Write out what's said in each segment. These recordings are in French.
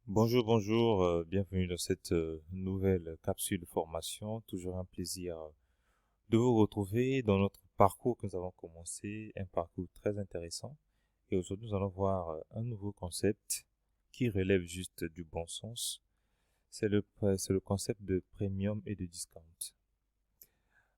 Bonjour, bienvenue dans cette nouvelle capsule de formation. Toujours un plaisir de vous retrouver dans notre parcours que nous avons commencé, un parcours très intéressant. Et aujourd'hui, nous allons voir un nouveau concept qui relève juste du bon sens. C'est le concept de premium et de discount.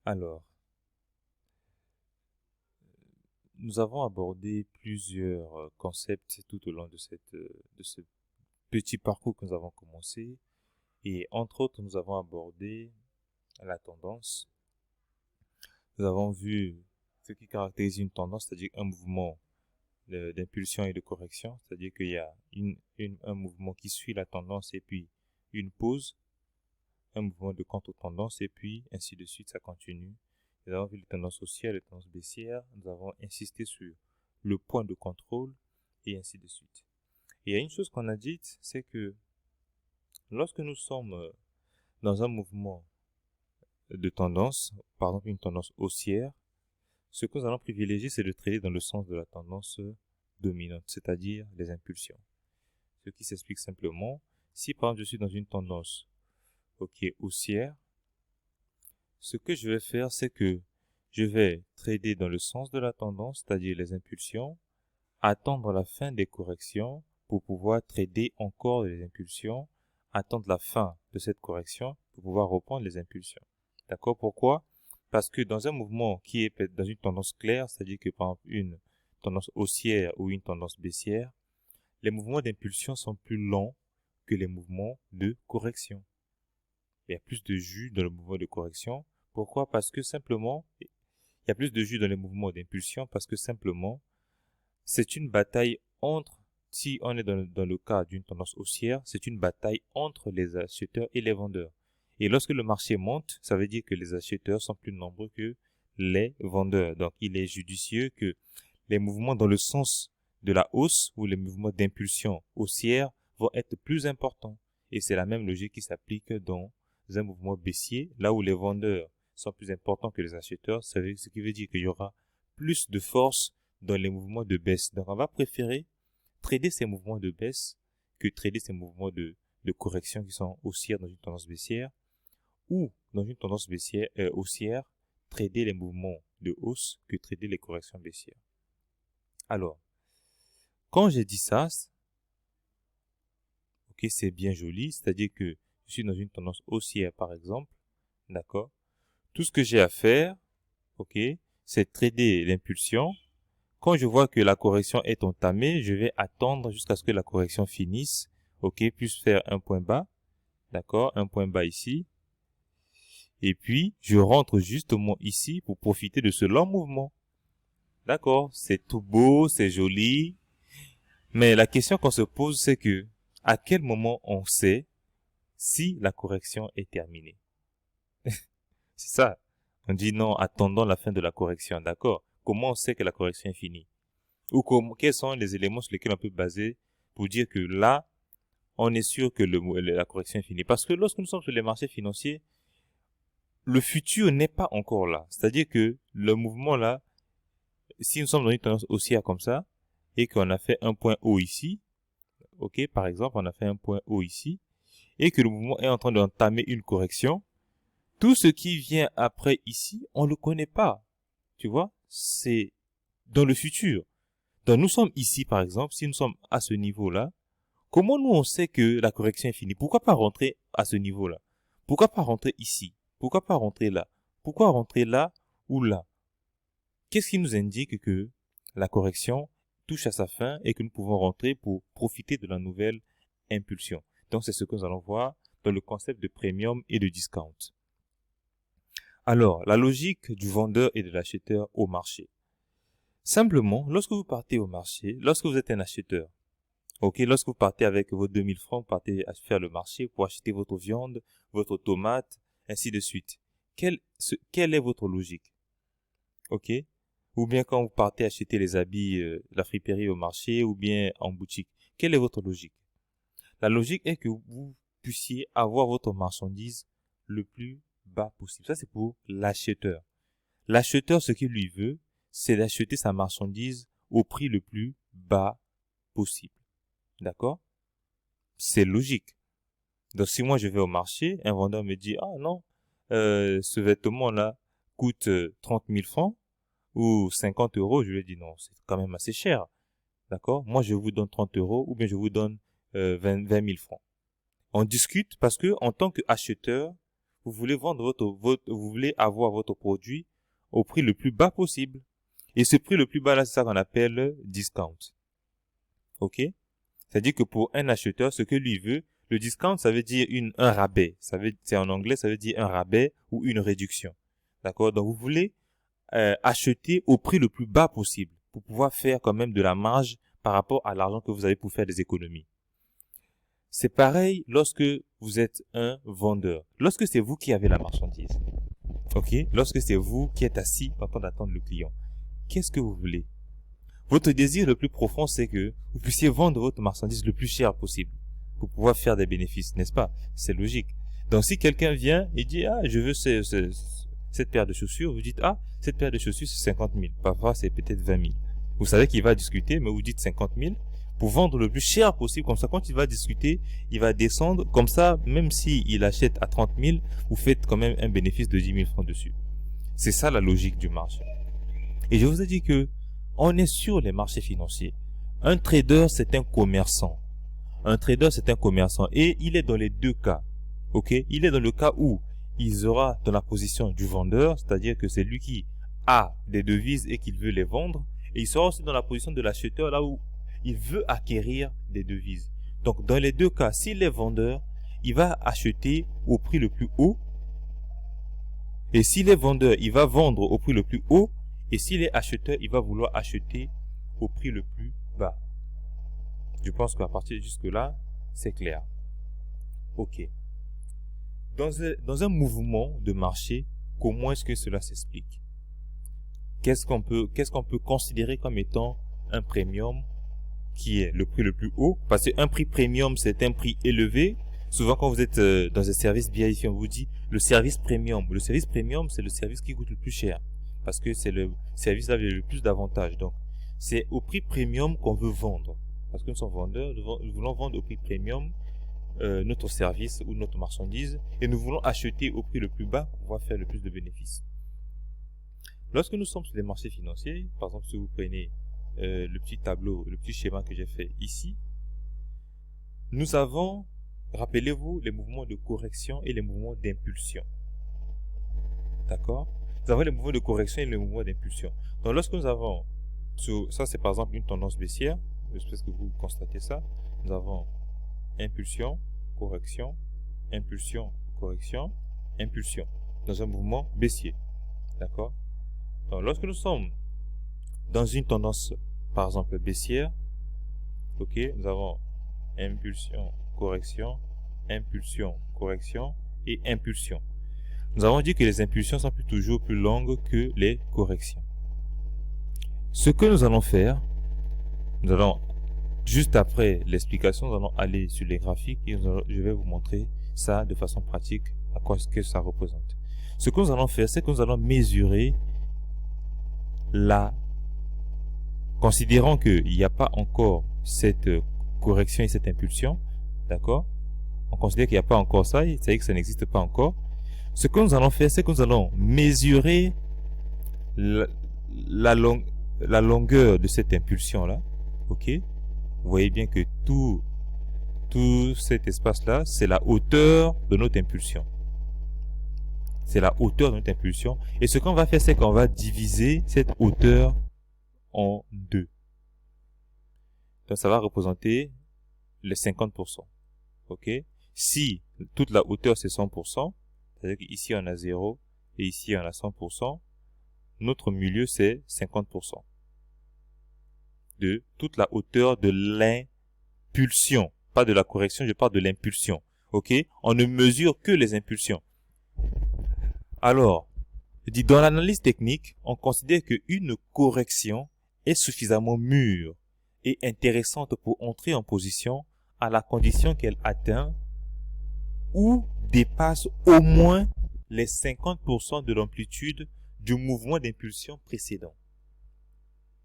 Alors, nous avons abordé plusieurs concepts tout au long de ce petit parcours que nous avons commencé. Et entre autres, nous avons abordé la tendance. Nous avons vu ce qui caractérise une tendance, c'est-à-dire un mouvement d'impulsion et de correction, c'est-à-dire qu'il y a un mouvement qui suit la tendance et puis une pause, un mouvement de contre-tendance et puis ainsi de suite, ça continue. Nous avons vu les tendances haussières, les tendances baissières, nous avons insisté sur le point de contrôle et ainsi de suite. Et il y a une chose qu'on a dite, c'est que lorsque nous sommes dans un mouvement de tendance, par exemple une tendance haussière, ce que nous allons privilégier, c'est de trader dans le sens de la tendance dominante, c'est-à-dire les impulsions. Ce qui s'explique simplement, si par exemple je suis dans une tendance haussière, ce que je vais faire, c'est que je vais trader dans le sens de la tendance, c'est-à-dire les impulsions, attendre la fin des corrections pour pouvoir trader encore les impulsions, attendre la fin de cette correction pour pouvoir reprendre les impulsions. D'accord? Pourquoi? Parce que dans un mouvement qui est dans une tendance claire, c'est-à-dire que par exemple une tendance haussière ou une tendance baissière, les mouvements d'impulsion sont plus lents que les mouvements de correction. Il y a plus de jus dans le mouvement de correction. Pourquoi? Parce que simplement, il y a plus de jus dans les mouvements d'impulsion parce que simplement, c'est une bataille entre, si on est dans le cas d'une tendance haussière, c'est une bataille entre les acheteurs et les vendeurs. Et lorsque le marché monte, ça veut dire que les acheteurs sont plus nombreux que les vendeurs. Donc, il est judicieux que les mouvements dans le sens de la hausse ou les mouvements d'impulsion haussière vont être plus importants. Et c'est la même logique qui s'applique dans un mouvement baissier, là où les vendeurs sont plus importants que les acheteurs, ce qui veut dire qu'il y aura plus de force dans les mouvements de baisse. Donc, on va préférer trader ces mouvements de baisse que trader ces mouvements de correction qui sont haussières dans une tendance baissière ou dans une tendance baissière, haussière, trader les mouvements de hausse que trader les corrections baissières. Alors, quand j'ai dit ça, ok, c'est bien joli, c'est-à-dire que je suis dans une tendance haussière par exemple, d'accord? Tout ce que j'ai à faire, ok, c'est trader l'impulsion. Quand je vois que la correction est entamée, je vais attendre jusqu'à ce que la correction finisse, ok, puis faire un point bas, d'accord, un point bas ici, et puis je rentre justement ici pour profiter de ce long mouvement. D'accord, c'est tout beau, c'est joli, mais la question qu'on se pose, c'est que à quel moment on sait si la correction est terminée? C'est ça. On dit non, attendons la fin de la correction, d'accord? Comment on sait que la correction est finie? Ou quels sont les éléments sur lesquels on peut baser pour dire que là, on est sûr que la correction est finie. Parce que lorsque nous sommes sur les marchés financiers, le futur n'est pas encore là. C'est-à-dire que le mouvement là, si nous sommes dans une tendance haussière comme ça, et qu'on a fait un point haut ici, ok, par exemple, on a fait un point haut ici, et que le mouvement est en train d'entamer une correction, tout ce qui vient après ici, on le connaît pas. Tu vois? C'est dans le futur. Donc nous sommes ici, par exemple, si nous sommes à ce niveau-là, comment nous on sait que la correction est finie? Pourquoi pas rentrer à ce niveau-là? Pourquoi pas rentrer ici? Pourquoi pas rentrer là? Pourquoi rentrer là ou là? Qu'est-ce qui nous indique que la correction touche à sa fin et que nous pouvons rentrer pour profiter de la nouvelle impulsion? Donc c'est ce que nous allons voir dans le concept de premium et de discount. Alors, la logique du vendeur et de l'acheteur au marché. Simplement, lorsque vous partez au marché, lorsque vous êtes un acheteur, ok, lorsque vous partez avec vos 2000 francs, vous partez à faire le marché pour acheter votre viande, votre tomate, ainsi de suite. Quelle est votre logique? Ok? Ou bien quand vous partez acheter les habits, la friperie au marché, ou bien en boutique. Quelle est votre logique? La logique est que vous puissiez avoir votre marchandise le plus bas possible. Ça, c'est pour l'acheteur. L'acheteur, ce qu'il lui veut, c'est d'acheter sa marchandise au prix le plus bas possible. D'accord? C'est logique. Donc, si moi je vais au marché, un vendeur me dit, ah non, ce vêtement-là coûte 30 000 francs ou 50 euros, je lui dis non, c'est quand même assez cher. D'accord? Moi, je vous donne 30 euros ou bien je vous donne 20 000 francs. On discute parce que en tant qu'acheteur, vous voulez vendre vous voulez avoir votre produit au prix le plus bas possible. Et ce prix le plus bas là, c'est ça qu'on appelle discount. Ok? C'est-à-dire que pour un acheteur, ce que lui veut, le discount, ça veut dire un rabais. C'est en anglais, ça veut dire un rabais ou une réduction. D'accord? Donc, vous voulez acheter au prix le plus bas possible pour pouvoir faire quand même de la marge par rapport à l'argent que vous avez pour faire des économies. C'est pareil lorsque vous êtes un vendeur. Lorsque c'est vous qui avez la marchandise. Ok? Lorsque c'est vous qui êtes assis en train d'attendre le client. Qu'est-ce que vous voulez? Votre désir le plus profond, c'est que vous puissiez vendre votre marchandise le plus cher possible pour pouvoir faire des bénéfices, n'est-ce pas? C'est logique. Donc, si quelqu'un vient et dit, ah, je veux cette paire de chaussures, vous dites, ah, cette paire de chaussures, c'est 50 000. Parfois, c'est peut-être 20 000. Vous savez qu'il va discuter, mais vous dites 50 000 pour vendre le plus cher possible. Comme ça, quand il va discuter, il va descendre. Comme ça, même s'il achète à 30 000, vous faites quand même un bénéfice de 10 000 francs dessus. C'est ça la logique du marché. Et je vous ai dit que on est sur les marchés financiers. Un trader, c'est un commerçant. Un trader, c'est un commerçant. Et il est dans les deux cas. Ok? Il est dans le cas où il sera dans la position du vendeur, c'est-à-dire que c'est lui qui a des devises et qu'il veut les vendre. Et il sera aussi dans la position de l'acheteur, là où il veut acquérir des devises. Donc, dans les deux cas, s'il est vendeur, il va acheter au prix le plus haut. Et s'il est vendeur, il va vendre au prix le plus haut. Et s'il est acheteur, il va vouloir acheter au prix le plus bas. Je pense qu'à partir de jusque-là, c'est clair. Ok. Dans un mouvement de marché, comment est-ce que cela s'explique? Qu'est-ce qu'on peut considérer comme étant un premium qui est le prix le plus haut? Parce qu'un prix premium, c'est un prix élevé. Souvent, quand vous êtes dans un service VIP, on vous dit le service premium. Le service premium, c'est le service qui coûte le plus cher. Parce que c'est le service avec le plus d'avantages. Donc, c'est au prix premium qu'on veut vendre. Parce que nous sommes vendeurs, nous voulons vendre au prix premium notre service ou notre marchandise. Et nous voulons acheter au prix le plus bas pour pouvoir faire le plus de bénéfices. Lorsque nous sommes sur les marchés financiers, par exemple, si vous prenez le petit tableau, le petit schéma que j'ai fait ici, nous avons, rappelez-vous, les mouvements de correction et les mouvements d'impulsion. D'accord? Nous avons les mouvements de correction et les mouvements d'impulsion. Donc, lorsque nous avons, ça c'est par exemple une tendance baissière, j'espère que vous constatez ça, nous avons impulsion, correction, impulsion, correction, impulsion, dans un mouvement baissier. D'accord? Donc, lorsque nous sommes dans une tendance, par exemple, baissière, ok, nous avons impulsion, correction, et impulsion. Nous avons dit que les impulsions sont toujours plus longues que les corrections. Ce que nous allons faire, nous allons, juste après l'explication, nous allons aller sur les graphiques et je vais vous montrer ça de façon pratique, à quoi ce que ça représente. Ce que nous allons faire, c'est que nous allons mesurer considérant qu'il n'y a pas encore cette correction et cette impulsion, d'accord? On considère qu'il n'y a pas encore ça, c'est-à-dire que ça n'existe pas encore. Ce que nous allons faire, c'est que nous allons mesurer la longueur de cette impulsion-là, ok? Vous voyez bien que tout cet espace-là, c'est la hauteur de notre impulsion. C'est la hauteur de notre impulsion. Et ce qu'on va faire, c'est qu'on va diviser cette hauteur en deux. Donc, ça va représenter les 50%. Ok? Si toute la hauteur, c'est 100%, c'est-à-dire qu'ici, on a 0 et ici, on a 100%, notre milieu, c'est 50%. De toute la hauteur de l'impulsion. Pas de la correction, je parle de l'impulsion. Ok? On ne mesure que les impulsions. Alors, dans l'analyse technique, on considère qu'une correction est suffisamment mûre et intéressante pour entrer en position à la condition qu'elle atteint ou dépasse au moins les 50% de l'amplitude du mouvement d'impulsion précédent.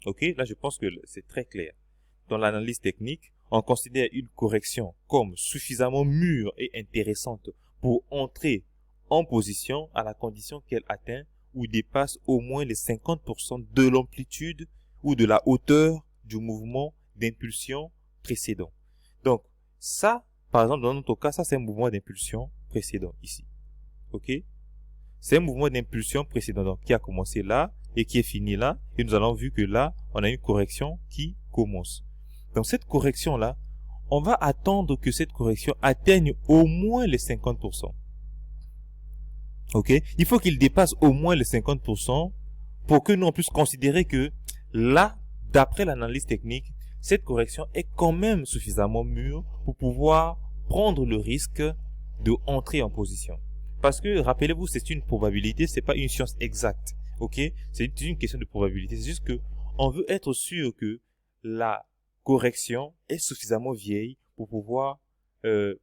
Ok, là je pense que c'est très clair. Dans l'analyse technique, on considère une correction comme suffisamment mûre et intéressante pour entrer en position à la condition qu'elle atteint ou dépasse au moins les 50% de l'amplitude ou de la hauteur du mouvement d'impulsion précédent. Donc, ça, par exemple, dans notre cas, ça c'est un mouvement d'impulsion précédent ici. Ok? C'est un mouvement d'impulsion précédent donc, qui a commencé là et qui est fini là. Et nous allons vu que là, on a une correction qui commence. Donc, cette correction-là, on va attendre que cette correction atteigne au moins les 50%. Ok? Il faut qu'il dépasse au moins les 50% pour que nous on puisse considérer que là, d'après l'analyse technique, cette correction est quand même suffisamment mûre pour pouvoir prendre le risque de entrer en position. Parce que, rappelez-vous, c'est une probabilité, c'est pas une science exacte. Ok? C'est une question de probabilité. C'est juste que on veut être sûr que la correction est suffisamment vieille pour pouvoir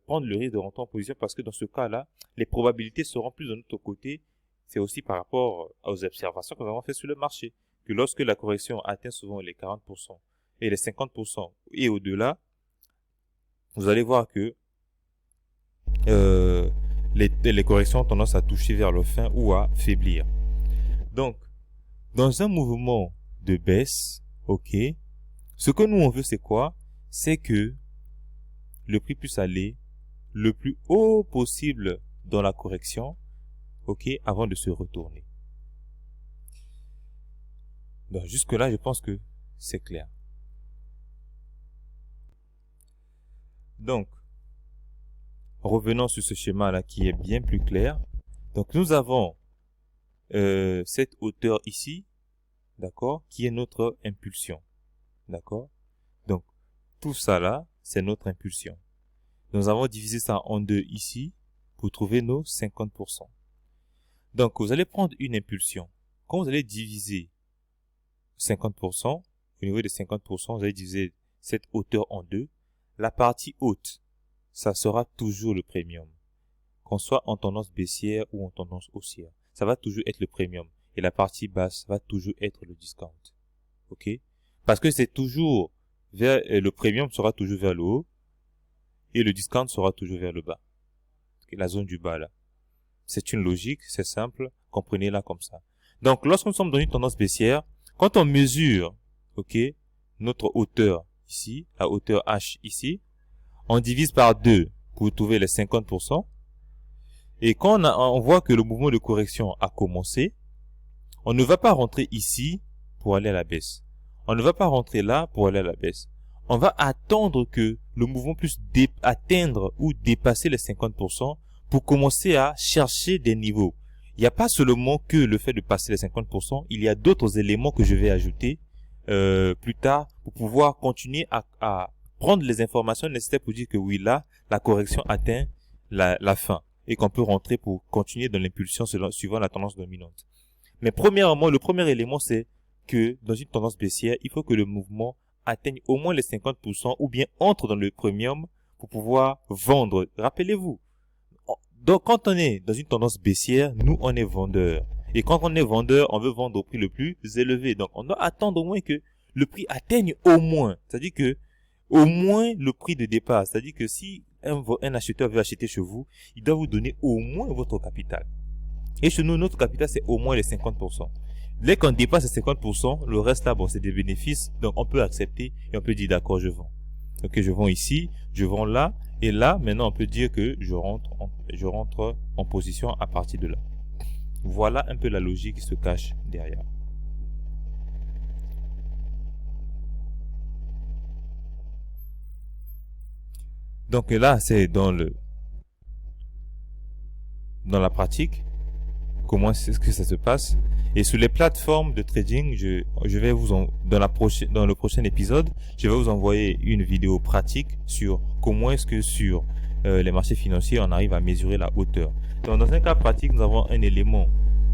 prendre le risque de rentrer en position, parce que dans ce cas-là, les probabilités seront plus de notre côté. C'est aussi par rapport aux observations que nous avons faites sur le marché, que lorsque la correction atteint souvent les 40% et les 50% et au-delà, vous allez voir que les corrections ont tendance à toucher vers le fin ou à faiblir. Donc, dans un mouvement de baisse, ok, ce que nous on veut c'est quoi? C'est que le prix puisse aller le plus haut possible dans la correction, ok, avant de se retourner. Donc jusque là, je pense que c'est clair. Donc, revenons sur ce schéma-là qui est bien plus clair. Donc nous avons cette hauteur ici, d'accord, qui est notre impulsion, d'accord. Donc tout ça là, c'est notre impulsion. Nous avons divisé ça en deux ici pour trouver nos 50%. Donc vous allez prendre une impulsion. Quand vous allez diviser 50%, au niveau de 50%, vous allez diviser cette hauteur en deux. La partie haute, ça sera toujours le premium. Qu'on soit en tendance baissière ou en tendance haussière, ça va toujours être le premium. Et la partie basse va toujours être le discount. Ok? Parce que c'est toujours le premium sera toujours vers le haut et le discount sera toujours vers le bas. La zone du bas là. C'est une logique, c'est simple, comprenez-la comme ça. Donc lorsque nous sommes dans une tendance baissière, quand on mesure, ok, notre hauteur ici, la hauteur H ici, on divise par 2 pour trouver les 50%. Et quand on voit que le mouvement de correction a commencé, on ne va pas rentrer ici pour aller à la baisse. On ne va pas rentrer là pour aller à la baisse. On va attendre que le mouvement puisse atteindre ou dépasser les 50% pour commencer à chercher des niveaux. Il n'y a pas seulement que le fait de passer les 50%, il y a d'autres éléments que je vais ajouter plus tard pour pouvoir continuer à prendre les informations nécessaires pour dire que oui, là, la correction atteint la fin et qu'on peut rentrer pour continuer dans l'impulsion suivant la tendance dominante. Mais premièrement, le premier élément, c'est que dans une tendance baissière, il faut que le mouvement atteigne au moins les 50% ou bien entre dans le premium pour pouvoir vendre. Rappelez-vous, donc quand on est dans une tendance baissière, nous, on est vendeur. Et quand on est vendeur, on veut vendre au prix le plus élevé. Donc, on doit attendre au moins que le prix atteigne au moins. C'est-à-dire que, au moins le prix de départ. C'est-à-dire que si un acheteur veut acheter chez vous, il doit vous donner au moins votre capital. Et chez nous, notre capital, c'est au moins les 50%. Dès qu'on dépasse les 50%, le reste là, bon, c'est des bénéfices. Donc, on peut accepter et on peut dire, d'accord, je vends. Ok, je vends ici, je vends là. Et là, maintenant, on peut dire que je rentre en position à partir de là. Voilà un peu la logique qui se cache derrière. Donc là, c'est dans la pratique, comment est-ce que ça se passe. Et sur les plateformes de trading, je vais dans le prochain épisode, je vais vous envoyer une vidéo pratique sur comment est-ce que sur les marchés financiers, on arrive à mesurer la hauteur. Donc, dans un cas pratique, nous avons un élément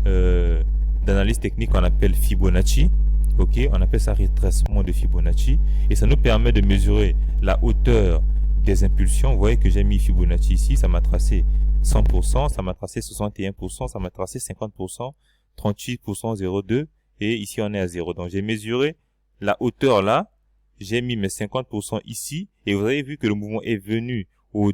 d'analyse technique qu'on appelle Fibonacci. Ok, on appelle ça retracement de Fibonacci. Et ça nous permet de mesurer la hauteur des impulsions. Vous voyez que j'ai mis Fibonacci ici, ça m'a tracé 100%, ça m'a tracé 61%, ça m'a tracé 50%, 38%, 0,2 et ici on est à 0. Donc j'ai mesuré la hauteur là j'ai mis mes 50% ici et vous avez vu que le mouvement est venu au